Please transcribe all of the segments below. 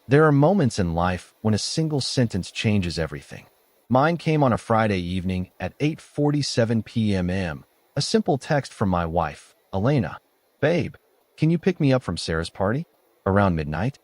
There are moments in life when a single sentence changes everything. Mine came on a Friday evening at 8:47 p.m. A simple text from my wife, Elena. Babe, can you pick me up from Sarah's party? Around midnight?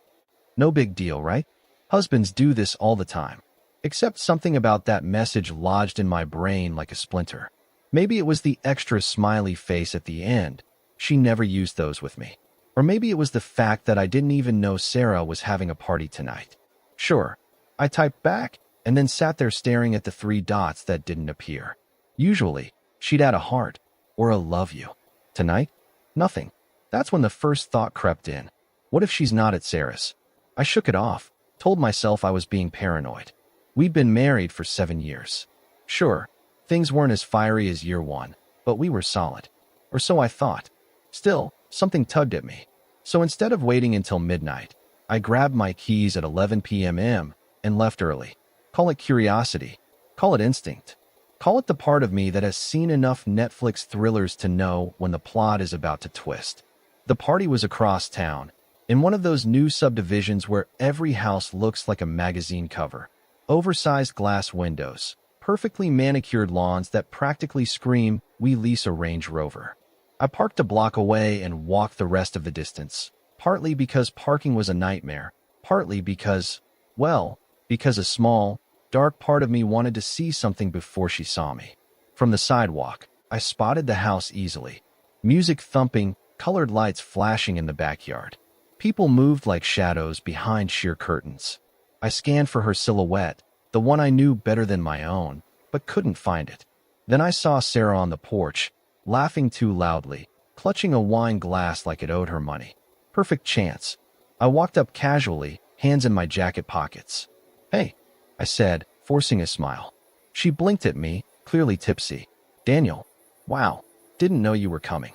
No big deal, right? Husbands do this all the time. Except something about that message lodged in my brain like a splinter. Maybe it was the extra smiley face at the end. She never used those with me. Or maybe it was the fact that I didn't even know Sarah was having a party tonight. Sure, I typed back and then sat there staring at the three dots that didn't appear. Usually, she'd add a heart or a love you. Tonight, nothing. That's when the first thought crept in. What if she's not at Sarah's? I shook it off, told myself I was being paranoid. We'd been married for 7 years. Sure, things weren't as fiery as year one, but we were solid. Or so I thought. Still, something tugged at me. So instead of waiting until midnight, I grabbed my keys at 11 p.m. and left early. Call it curiosity. Call it instinct. Call it the part of me that has seen enough Netflix thrillers to know when the plot is about to twist. The party was across town, in one of those new subdivisions where every house looks like a magazine cover. Oversized glass windows, perfectly manicured lawns that practically scream, "We lease a Range Rover." I parked a block away and walked the rest of the distance, partly because parking was a nightmare, partly because a small, dark part of me wanted to see something before she saw me. From the sidewalk, I spotted the house easily. Music thumping, colored lights flashing in the backyard. People moved like shadows behind sheer curtains. I scanned for her silhouette, the one I knew better than my own, but couldn't find it. Then I saw Sarah on the porch, laughing too loudly, clutching a wine glass like it owed her money. Perfect chance. I walked up casually, hands in my jacket pockets. "Hey," I said, forcing a smile. She blinked at me, clearly tipsy. "Daniel, wow, didn't know you were coming."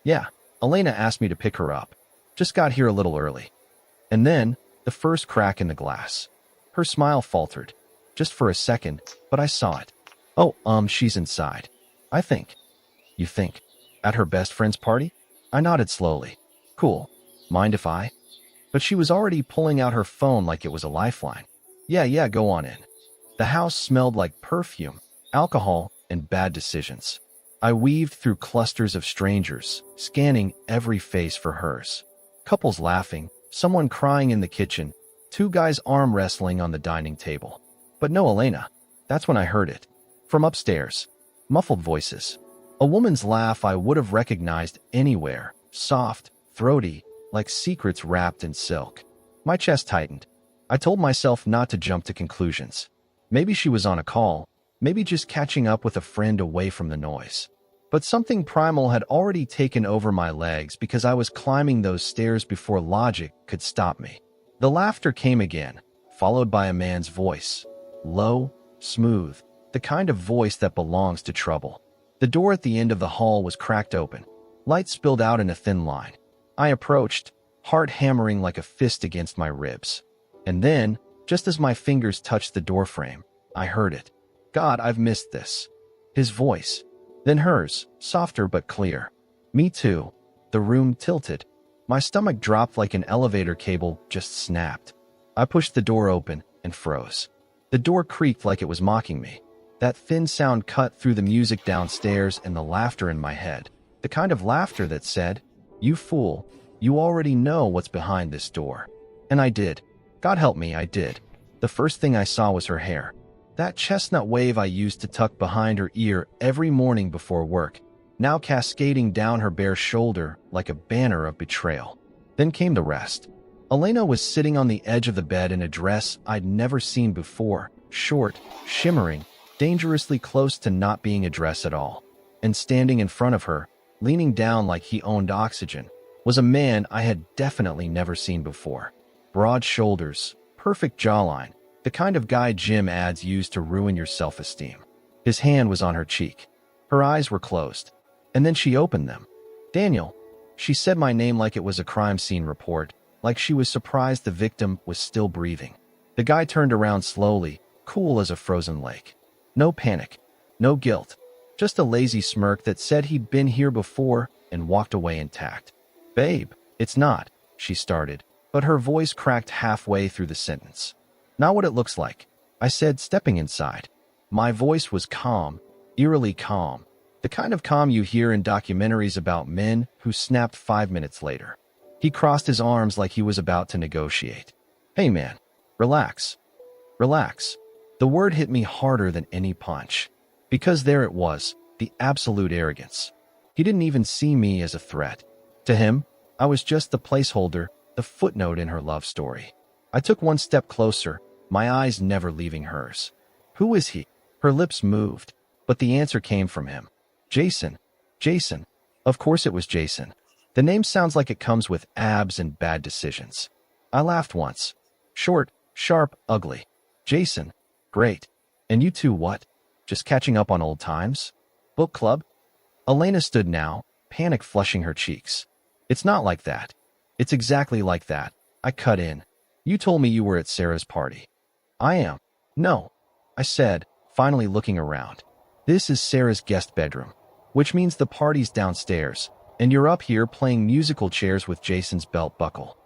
"Yeah, Elena asked me to pick her up. Just got here a little early." And then, the first crack in the glass. Her smile faltered. Just for a second, but I saw it. "Oh, she's inside. I think." "You think? At her best friend's party?" I nodded slowly. "Cool. Mind if I?" But she was already pulling out her phone like it was a lifeline. Yeah, go on in." The house smelled like perfume, alcohol, and bad decisions. I weaved through clusters of strangers, scanning every face for hers. Couples laughing, someone crying in the kitchen, two guys arm wrestling on the dining table. But no Elena. That's when I heard it. From upstairs. Muffled voices. A woman's laugh I would have recognized anywhere, soft, throaty, like secrets wrapped in silk. My chest tightened. I told myself not to jump to conclusions. Maybe she was on a call, maybe just catching up with a friend away from the noise. But something primal had already taken over my legs because I was climbing those stairs before logic could stop me. The laughter came again, followed by a man's voice. Low, smooth, the kind of voice that belongs to trouble. The door at the end of the hall was cracked open. Light spilled out in a thin line. I approached, heart hammering like a fist against my ribs. And then, just as my fingers touched the doorframe, I heard it. God, I've missed this. His voice. Then hers, softer but clear. Me too. The room tilted. My stomach dropped like an elevator cable just snapped. I pushed the door open and froze. The door creaked like it was mocking me. That thin sound cut through the music downstairs and the laughter in my head. The kind of laughter that said, "You fool, you already know what's behind this door." And I did. God help me, I did. The first thing I saw was her hair. That chestnut wave I used to tuck behind her ear every morning before work, now cascading down her bare shoulder like a banner of betrayal. Then came the rest. Elena was sitting on the edge of the bed in a dress I'd never seen before, short, shimmering, dangerously close to not being a dress at all. And standing in front of her, leaning down like he owned oxygen, was a man I had definitely never seen before. Broad shoulders, perfect jawline, the kind of guy gym ads use to ruin your self-esteem. His hand was on her cheek. Her eyes were closed. And then she opened them. "Daniel." She said my name like it was a crime scene report, like she was surprised the victim was still breathing. The guy turned around slowly, cool as a frozen lake. No panic, no guilt, just a lazy smirk that said he'd been here before and walked away intact. "Babe, it's not," she started, but her voice cracked halfway through the sentence. Not what it looks like, I said, stepping inside. My voice was calm, eerily calm, the kind of calm you hear in documentaries about men who snapped 5 minutes later. He crossed his arms like he was about to negotiate. Hey man, relax. Relax. The word hit me harder than any punch. Because there it was, the absolute arrogance. He didn't even see me as a threat. To him, I was just the placeholder, the footnote in her love story. I took one step closer, my eyes never leaving hers. Who is he? Her lips moved, but the answer came from him. Jason. Jason. Of course it was Jason. The name sounds like it comes with abs and bad decisions. I laughed once. Short, sharp, ugly. Jason. Great. And you two what? Just catching up on old times? Book club? Elena stood now, panic flushing her cheeks. It's not like that. It's exactly like that. I cut in. You told me you were at Sarah's party. I am. No, I said, finally looking around. This is Sarah's guest bedroom, which means the party's downstairs, and you're up here playing musical chairs with Jason's belt buckle.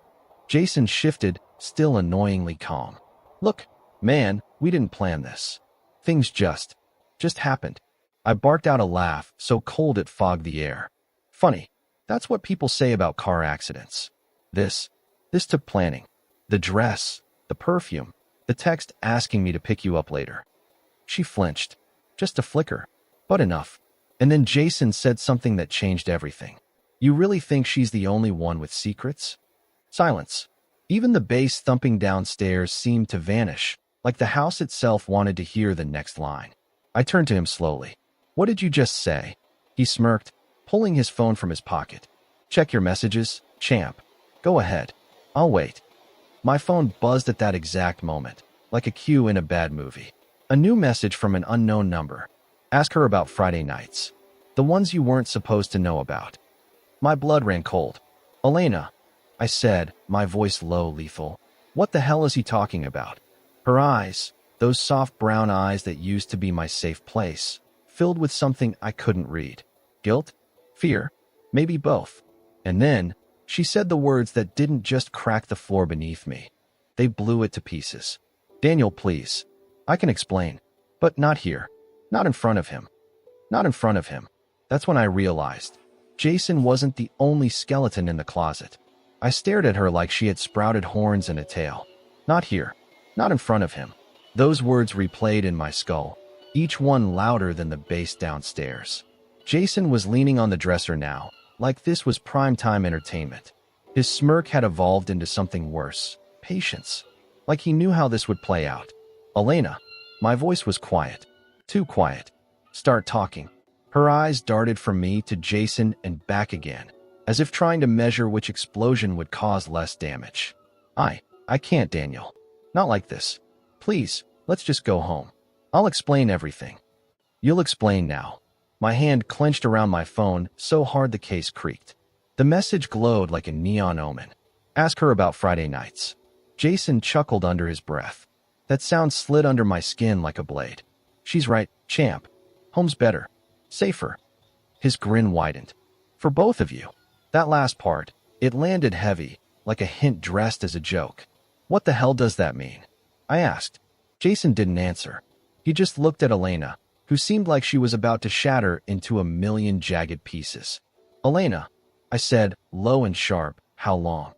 Jason shifted, still annoyingly calm. Look, man, we didn't plan this. Things just happened. I barked out a laugh, so cold it fogged the air. Funny, that's what people say about car accidents. This took planning. The dress, the perfume, the text asking me to pick you up later. She flinched. Just a flicker, but enough. And then Jason said something that changed everything. You really think she's the only one with secrets? Silence. Even the bass thumping downstairs seemed to vanish, like the house itself wanted to hear the next line. I turned to him slowly. What did you just say? He smirked, pulling his phone from his pocket. Check your messages, champ. Go ahead. I'll wait. My phone buzzed at that exact moment, like a cue in a bad movie. A new message from an unknown number. Ask her about Friday nights. The ones you weren't supposed to know about. My blood ran cold. Elena, I said, my voice low, lethal. What the hell is he talking about? Her eyes, those soft brown eyes that used to be my safe place, filled with something I couldn't read. Guilt? Fear? Maybe both. And then, she said the words that didn't just crack the floor beneath me. They blew it to pieces. Daniel, please. I can explain. But not here. Not in front of him. Not in front of him. That's when I realized. Jason wasn't the only skeleton in the closet. I stared at her like she had sprouted horns and a tail. Not here. Not in front of him. Those words replayed in my skull, each one louder than the bass downstairs. Jason was leaning on the dresser now, like this was primetime entertainment. His smirk had evolved into something worse. Patience. Like he knew how this would play out. Elena. My voice was quiet. Too quiet. Start talking. Her eyes darted from me to Jason and back again, as if trying to measure which explosion would cause less damage. I can't, Daniel. Not like this. Please, let's just go home. I'll explain everything. You'll explain now. My hand clenched around my phone so hard the case creaked. The message glowed like a neon omen. Ask her about Friday nights. Jason chuckled under his breath. That sound slid under my skin like a blade. She's right, champ. Home's better. Safer. His grin widened. For both of you. That last part, it landed heavy, like a hint dressed as a joke. What the hell does that mean? I asked. Jason didn't answer. He just looked at Elena, who seemed like she was about to shatter into a million jagged pieces. Elena, I said, low and sharp, how long?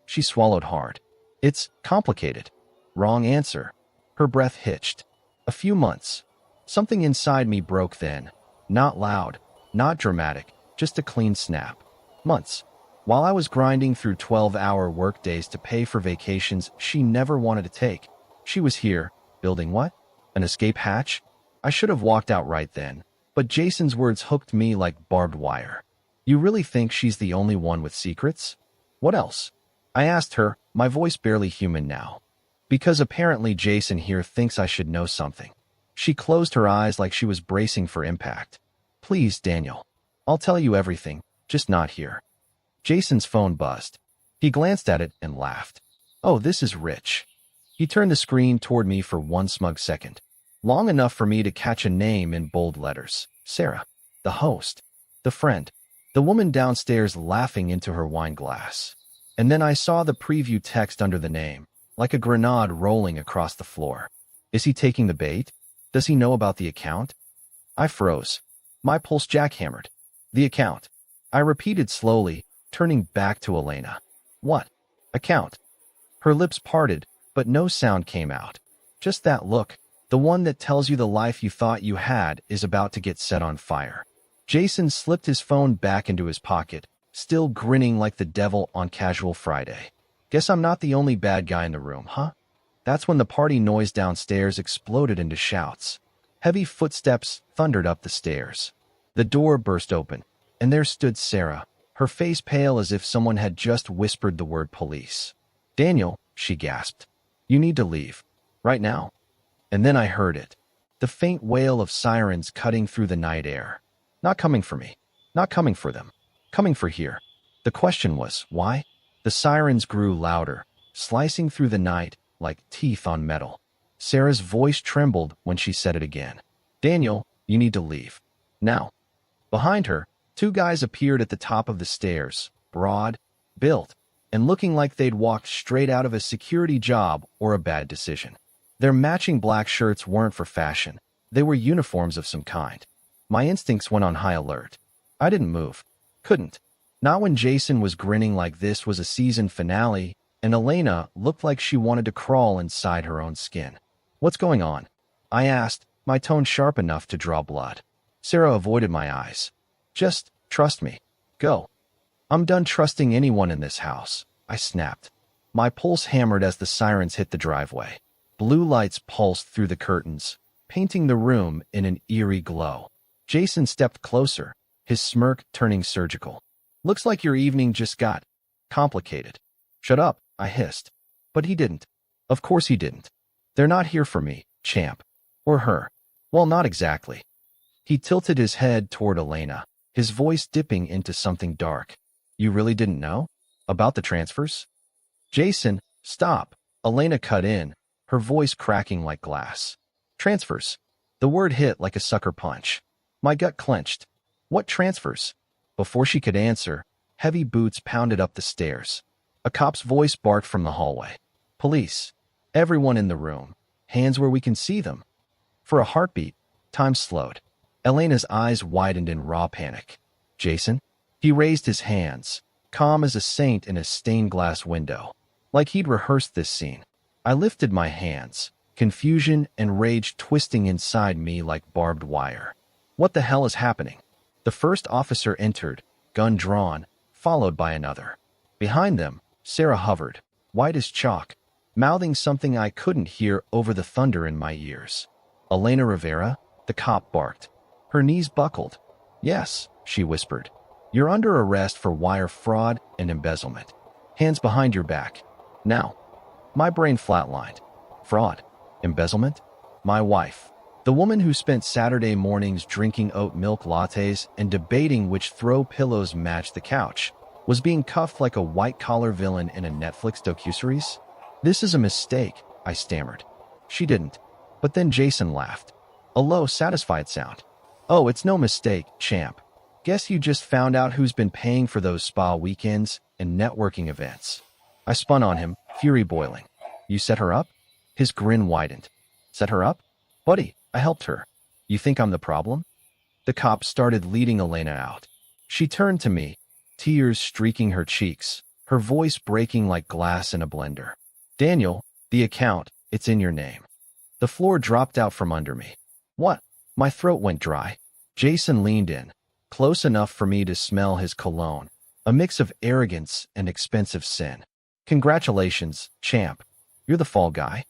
She swallowed hard. It's complicated. Wrong answer. Her breath hitched. A few months. Something inside me broke then. Not loud, not dramatic, just a clean snap. Months. While I was grinding through 12-hour workdays to pay for vacations she never wanted to take, she was here, building what? An escape hatch? I should have walked out right then, but Jason's words hooked me like barbed wire. You really think she's the only one with secrets? What else? I asked her, my voice barely human now. Because apparently Jason here thinks I should know something. She closed her eyes like she was bracing for impact. Please, Daniel. I'll tell you everything, just not here. Jason's phone buzzed. He glanced at it and laughed. Oh, this is rich. He turned the screen toward me for one smug second. Long enough for me to catch a name in bold letters. Sarah. The host. The friend. The woman downstairs laughing into her wine glass. And then I saw the preview text under the name, like a grenade rolling across the floor. Is he taking the bait? Does he know about the account? I froze. My pulse jackhammered. The account. I repeated slowly, turning back to Elena. What? Account. Her lips parted, but no sound came out. Just that look, the one that tells you the life you thought you had is about to get set on fire. Jason slipped his phone back into his pocket, still grinning like the devil on Casual Friday. Guess I'm not the only bad guy in the room, huh? That's when the party noise downstairs exploded into shouts. Heavy footsteps thundered up the stairs. The door burst open, and there stood Sarah, her face pale as if someone had just whispered the word police. "Daniel," she gasped, "you need to leave. Right now." And then I heard it. The faint wail of sirens cutting through the night air. Not coming for me. Not coming for them. Coming for here. The question was, why? The sirens grew louder, slicing through the night like teeth on metal. Sarah's voice trembled when she said it again. "Daniel, you need to leave. Now." Behind her, two guys appeared at the top of the stairs, broad, built, and looking like they'd walked straight out of a security job or a bad decision. Their matching black shirts weren't for fashion. They were uniforms of some kind. My instincts went on high alert. I didn't move. Couldn't. Not when Jason was grinning like this was a season finale, and Elena looked like she wanted to crawl inside her own skin. "What's going on?" I asked, my tone sharp enough to draw blood. Sarah avoided my eyes. "Just trust me. Go." "I'm done trusting anyone in this house," I snapped. My pulse hammered as the sirens hit the driveway. Blue lights pulsed through the curtains, painting the room in an eerie glow. Jason stepped closer, his smirk turning surgical. "Looks like your evening just got complicated." "Shut up," I hissed. But he didn't. Of course he didn't. "They're not here for me, champ." "Or her." "Well, not exactly." He tilted his head toward Elena, his voice dipping into something dark. "You really didn't know? About the transfers?" "Jason, stop," Elena cut in, her voice cracking like glass. "Transfers." The word hit like a sucker punch. My gut clenched. "What transfers?" Before she could answer, heavy boots pounded up the stairs. A cop's voice barked from the hallway. "Police. Everyone in the room. Hands where we can see them." For a heartbeat, time slowed. Elena's eyes widened in raw panic. "Jason?" He raised his hands, calm as a saint in a stained glass window, like he'd rehearsed this scene. I lifted my hands, confusion and rage twisting inside me like barbed wire. What the hell is happening? The first officer entered, gun drawn, followed by another. Behind them, Sarah hovered, white as chalk, mouthing something I couldn't hear over the thunder in my ears. "Elena Rivera?" the cop barked. Her knees buckled. "Yes," she whispered. "You're under arrest for wire fraud and embezzlement. Hands behind your back. Now." My brain flatlined. Fraud? Embezzlement? My wife. The woman who spent Saturday mornings drinking oat milk lattes and debating which throw pillows matched the couch, was being cuffed like a white-collar villain in a Netflix docuseries? "This is a mistake," I stammered. She didn't. But then Jason laughed. A low, satisfied sound. "Oh, it's no mistake, champ. Guess you just found out who's been paying for those spa weekends and networking events." I spun on him, fury boiling. "You set her up?" His grin widened. "Set her up? Buddy, I helped her. You think I'm the problem?" The cop started leading Elena out. She turned to me, tears streaking her cheeks, her voice breaking like glass in a blender. "Daniel, the account, it's in your name." The floor dropped out from under me. "What?" My throat went dry. Jason leaned in, close enough for me to smell his cologne, a mix of arrogance and expensive sin. "Congratulations, champ. You're the fall guy."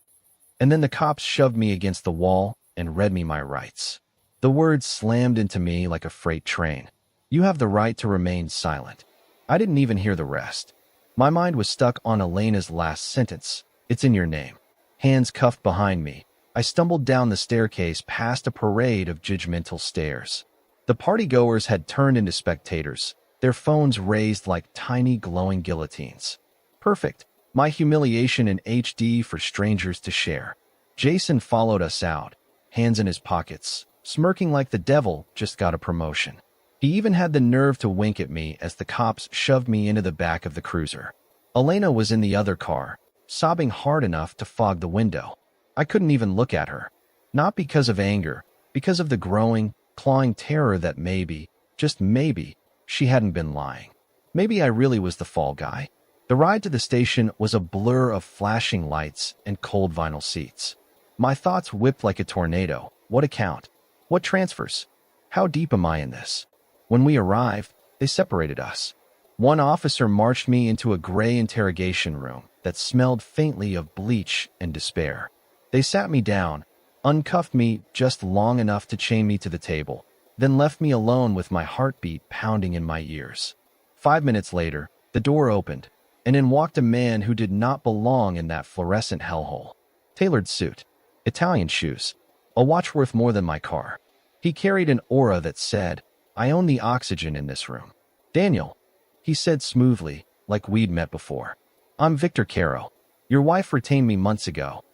And then the cops shoved me against the wall and read me my rights. The words slammed into me like a freight train. "You have the right to remain silent." I didn't even hear the rest. My mind was stuck on Elena's last sentence. "It's in your name." Hands cuffed behind me, I stumbled down the staircase past a parade of judgmental stares. The partygoers had turned into spectators, their phones raised like tiny glowing guillotines. Perfect. My humiliation in HD for strangers to share. Jason followed us out, hands in his pockets, smirking like the devil just got a promotion. He even had the nerve to wink at me as the cops shoved me into the back of the cruiser. Elena was in the other car, sobbing hard enough to fog the window. I couldn't even look at her. Not because of anger, because of the growing, clawing terror that maybe, just maybe, she hadn't been lying. Maybe I really was the fall guy. The ride to the station was a blur of flashing lights and cold vinyl seats. My thoughts whipped like a tornado. What account? What transfers? How deep am I in this? When we arrived, they separated us. One officer marched me into a gray interrogation room that smelled faintly of bleach and despair. They sat me down, uncuffed me just long enough to chain me to the table, then left me alone with my heartbeat pounding in my ears. 5 minutes later, the door opened, and in walked a man who did not belong in that fluorescent hellhole. Tailored suit, Italian shoes, a watch worth more than my car. He carried an aura that said, "I own the oxygen in this room." "Daniel," he said smoothly, like we'd met before. "I'm Victor Caro. Your wife retained me months ago."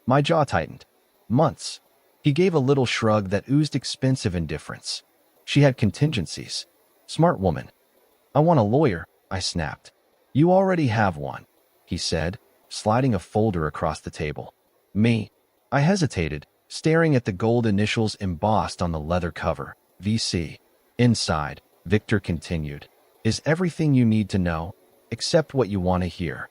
My jaw tightened. Months. He gave a little shrug that oozed expensive indifference. "She had contingencies. Smart woman." "I want a lawyer," I snapped. "You already have one," he said, sliding a folder across the table. "Me?" I hesitated, staring at the gold initials embossed on the leather cover, VC. Inside, Victor continued, "is everything you need to know, except what you want to hear."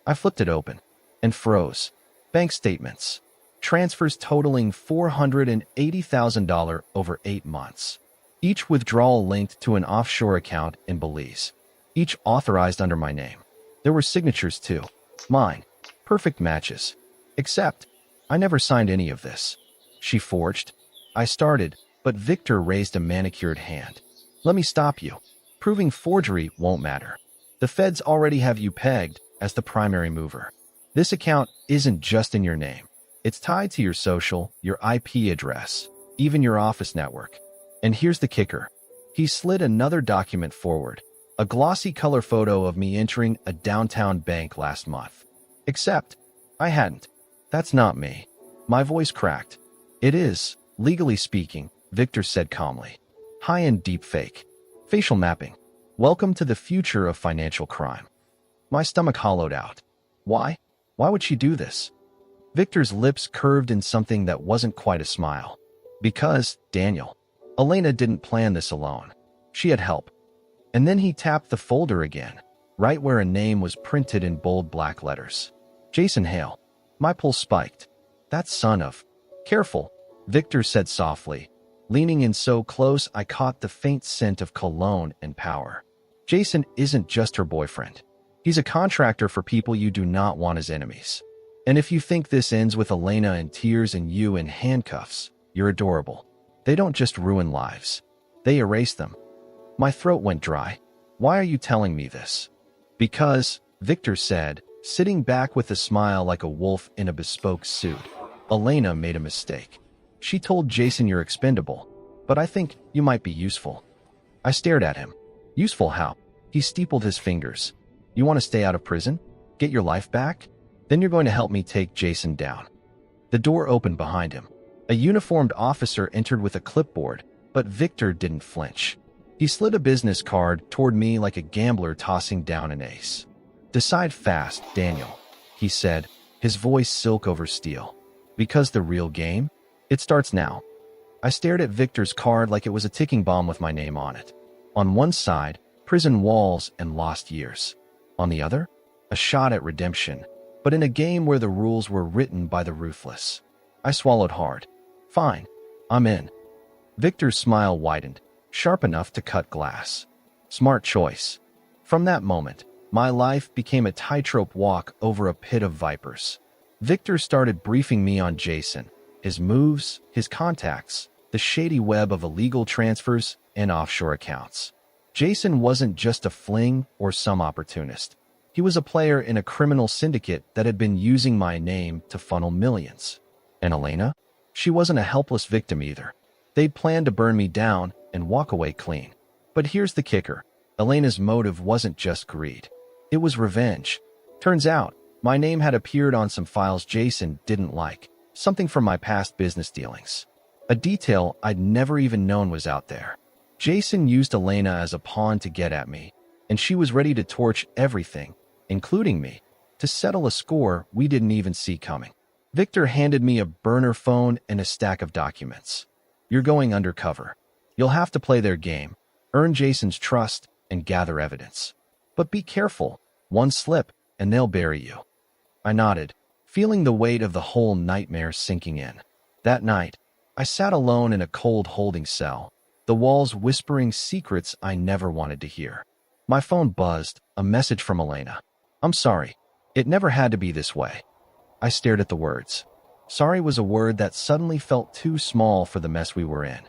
I flipped it open and froze. Bank statements. Transfers totaling $480,000 over 8 months. Each withdrawal linked to an offshore account in Belize. Each authorized under my name. There were signatures too. Mine. Perfect matches. Except, I never signed any of this. "She forged." I started, but Victor raised a manicured hand. "Let me stop you. Proving forgery won't matter. The feds already have you pegged as the primary mover. This account isn't just in your name. It's tied to your social, your IP address, even your office network. And here's the kicker." He slid another document forward, a glossy color photo of me entering a downtown bank last month. Except, I hadn't. "That's not me." My voice cracked. "It is, legally speaking," Victor said calmly. "High-end deepfake. Facial mapping. Welcome to the future of financial crime." My stomach hollowed out. Why? Why would she do this? Victor's lips curved in something that wasn't quite a smile. "Because, Daniel, Elena didn't plan this alone. She had help." And then he tapped the folder again, right where a name was printed in bold black letters. "Jason Hale." My pulse spiked. "That son of..." "Careful," Victor said softly, leaning in so close I caught the faint scent of cologne and power. "Jason isn't just her boyfriend. He's a contractor for people you do not want as enemies. And if you think this ends with Elena in tears and you in handcuffs, you're adorable. They don't just ruin lives. They erase them." My throat went dry. "Why are you telling me this?" "Because," Victor said, sitting back with a smile like a wolf in a bespoke suit, "Elena made a mistake. She told Jason you're expendable, but I think you might be useful." I stared at him. "Useful how?" He steepled his fingers. "You want to stay out of prison? Get your life back? Then you're going to help me take Jason down." The door opened behind him. A uniformed officer entered with a clipboard, but Victor didn't flinch. He slid a business card toward me like a gambler tossing down an ace. "Decide fast, Daniel," he said, his voice silk over steel. "Because the real game? It starts now." I stared at Victor's card like it was a ticking bomb with my name on it. On one side, prison walls and lost years. On the other, a shot at redemption, but in a game where the rules were written by the ruthless. I swallowed hard. "Fine, I'm in." Victor's smile widened, sharp enough to cut glass. Smart choice. From that moment, my life became a tightrope walk over a pit of vipers. Victor started briefing me on Jason, his moves, his contacts, the shady web of illegal transfers and offshore accounts. Jason wasn't just a fling or some opportunist. He was a player in a criminal syndicate that had been using my name to funnel millions. And Elena? She wasn't a helpless victim either. They'd planned to burn me down and walk away clean. But here's the kicker. Elena's motive wasn't just greed. It was revenge. Turns out, my name had appeared on some files Jason didn't like, something from my past business dealings. A detail I'd never even known was out there. Jason used Elena as a pawn to get at me, and she was ready to torch everything, including me, to settle a score we didn't even see coming. Victor handed me a burner phone and a stack of documents. You're going undercover. You'll have to play their game, earn Jason's trust, and gather evidence. But be careful. One slip, and they'll bury you. I nodded, feeling the weight of the whole nightmare sinking in. That night, I sat alone in a cold holding cell, the walls whispering secrets I never wanted to hear. My phone buzzed, a message from Elena. I'm sorry. It never had to be this way. I stared at the words. Sorry was a word that suddenly felt too small for the mess we were in.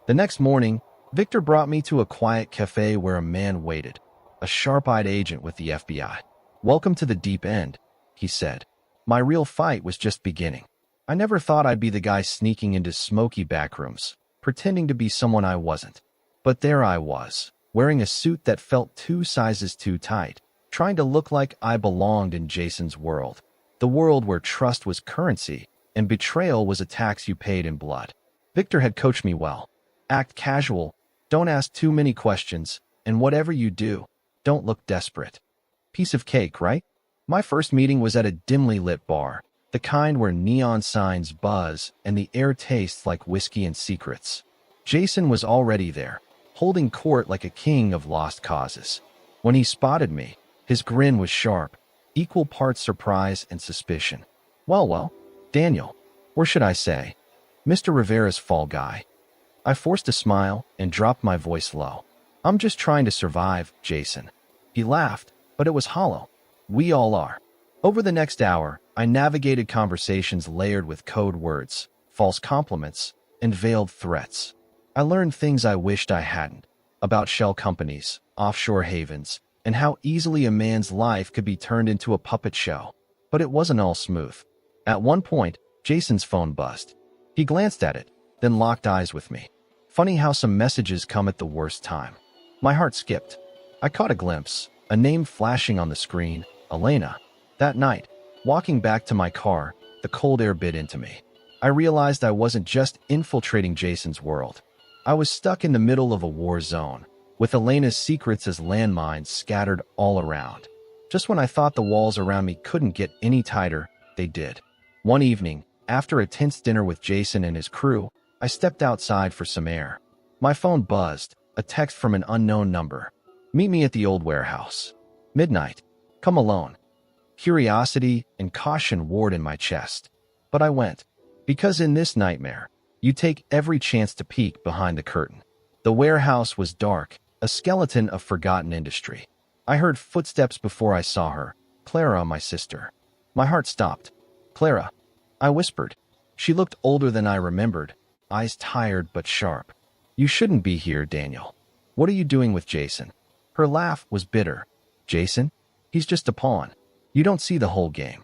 The next morning, Victor brought me to a quiet cafe where a man waited, a sharp-eyed agent with the FBI. Welcome to the deep end, he said. My real fight was just beginning. I never thought I'd be the guy sneaking into smoky backrooms, pretending to be someone I wasn't. But there I was, wearing a suit that felt 2 sizes too tight, trying to look like I belonged in Jason's world. The world where trust was currency and betrayal was a tax you paid in blood. Victor had coached me well. Act casual, don't ask too many questions, and whatever you do, don't look desperate. Piece of cake, right? My first meeting was at a dimly lit bar, the kind where neon signs buzz and the air tastes like whiskey and secrets. Jason was already there, holding court like a king of lost causes. When he spotted me, his grin was sharp, equal parts surprise and suspicion. Well, Daniel, or should I say, Mr. Rivera's fall guy. I forced a smile and dropped my voice low. I'm just trying to survive, Jason. He laughed, but it was hollow. We all are. Over the next hour, I navigated conversations layered with code words, false compliments, and veiled threats. I learned things I wished I hadn't, about shell companies, offshore havens, and how easily a man's life could be turned into a puppet show. But it wasn't all smooth. At one point, Jason's phone buzzed. He glanced at it, then locked eyes with me. Funny how some messages come at the worst time. My heart skipped. I caught a glimpse, a name flashing on the screen, Elena. That night, walking back to my car, the cold air bit into me. I realized I wasn't just infiltrating Jason's world. I was stuck in the middle of a war zone, with Elena's secrets as landmines scattered all around. Just when I thought the walls around me couldn't get any tighter, they did. One evening, after a tense dinner with Jason and his crew, I stepped outside for some air. My phone buzzed, a text from an unknown number. Meet me at the old warehouse. Midnight. Come alone. Curiosity and caution warred in my chest. But I went. Because in this nightmare, you take every chance to peek behind the curtain. The warehouse was dark, a skeleton of forgotten industry. I heard footsteps before I saw her. Clara, my sister. My heart stopped. Clara, I whispered. She looked older than I remembered, eyes tired but sharp. You shouldn't be here, Daniel. What are you doing with Jason? Her laugh was bitter. Jason? He's just a pawn. You don't see the whole game.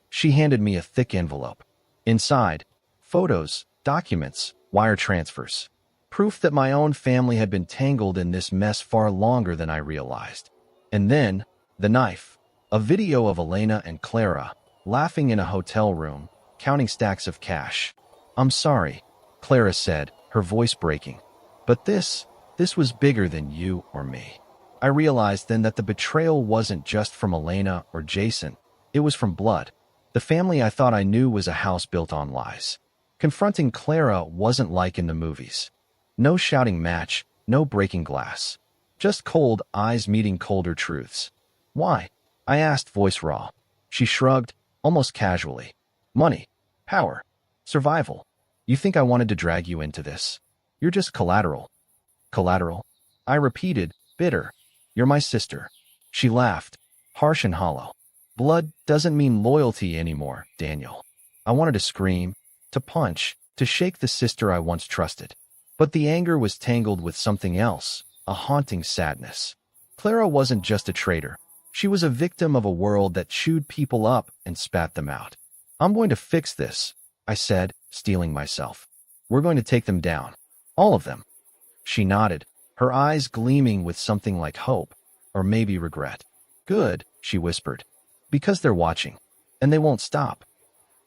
She handed me a thick envelope. Inside, photos, documents, wire transfers. Proof that my own family had been tangled in this mess far longer than I realized. And then, the knife. A video of Elena and Clara, laughing in a hotel room, counting stacks of cash. I'm sorry, Clara said, her voice breaking. But this was bigger than you or me. I realized then that the betrayal wasn't just from Elena or Jason. It was from blood. The family I thought I knew was a house built on lies. Confronting Clara wasn't like in the movies. No shouting match, no breaking glass. Just cold eyes meeting colder truths. Why? I asked, voice raw. She shrugged, almost casually. Money. Power. Survival. You think I wanted to drag you into this? You're just collateral. Collateral? I repeated, bitter. You're my sister. She laughed, harsh and hollow. Blood doesn't mean loyalty anymore, Daniel. I wanted to scream, to punch, to shake the sister I once trusted. But the anger was tangled with something else, a haunting sadness. Clara wasn't just a traitor. She was a victim of a world that chewed people up and spat them out. I'm going to fix this, I said, steeling myself. We're going to take them down. All of them. She nodded, her eyes gleaming with something like hope, or maybe regret. Good, she whispered. Because they're watching, and they won't stop.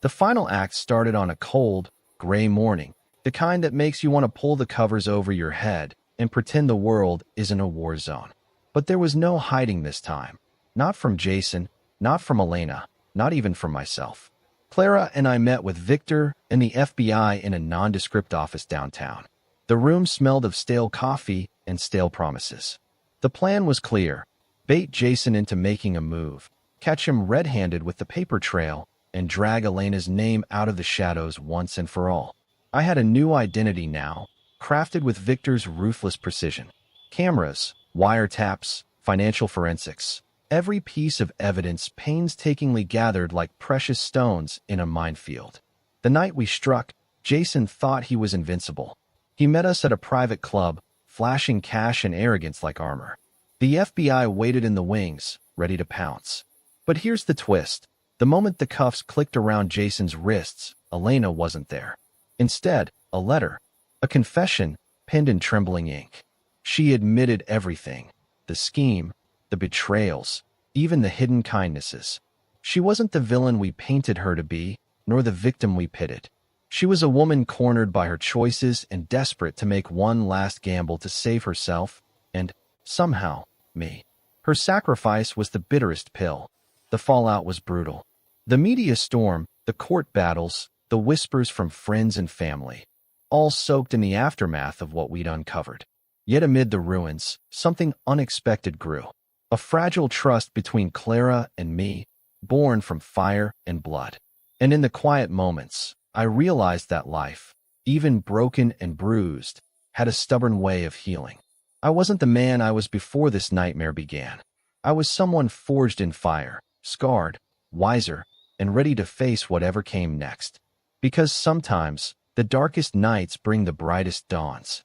The final act started on a cold, gray morning, the kind that makes you want to pull the covers over your head and pretend the world isn't a war zone. But there was no hiding this time. Not from Jason, Not from Elena, not even from myself. Clara and I met with Victor and the FBI in a nondescript office downtown. The room smelled of stale coffee and stale promises. The plan was clear: bait Jason into making a move, catch him red-handed with the paper trail, and drag Elena's name out of the shadows once and for all. I had a new identity now, crafted with Victor's ruthless precision. Cameras, wiretaps, financial forensics. Every piece of evidence painstakingly gathered like precious stones in a minefield. The night we struck, Jason thought he was invincible. He met us at a private club, flashing cash and arrogance like armor. The FBI waited in the wings, ready to pounce. But here's the twist. The moment the cuffs clicked around Jason's wrists, Elena wasn't there. Instead, a letter. A confession, penned in trembling ink. She admitted everything. The scheme, the betrayals, even the hidden kindnesses. She wasn't the villain we painted her to be, nor the victim we pitted. She was a woman cornered by her choices and desperate to make one last gamble to save herself and, somehow, me. Her sacrifice was the bitterest pill. The fallout was brutal. The media storm, the court battles, the whispers from friends and family, all soaked in the aftermath of what we'd uncovered. Yet amid the ruins, something unexpected grew. A fragile trust between Clara and me, born from fire and blood. And in the quiet moments, I realized that life, even broken and bruised, had a stubborn way of healing. I wasn't the man I was before this nightmare began. I was someone forged in fire, scarred, wiser, and ready to face whatever came next. Because sometimes, the darkest nights bring the brightest dawns.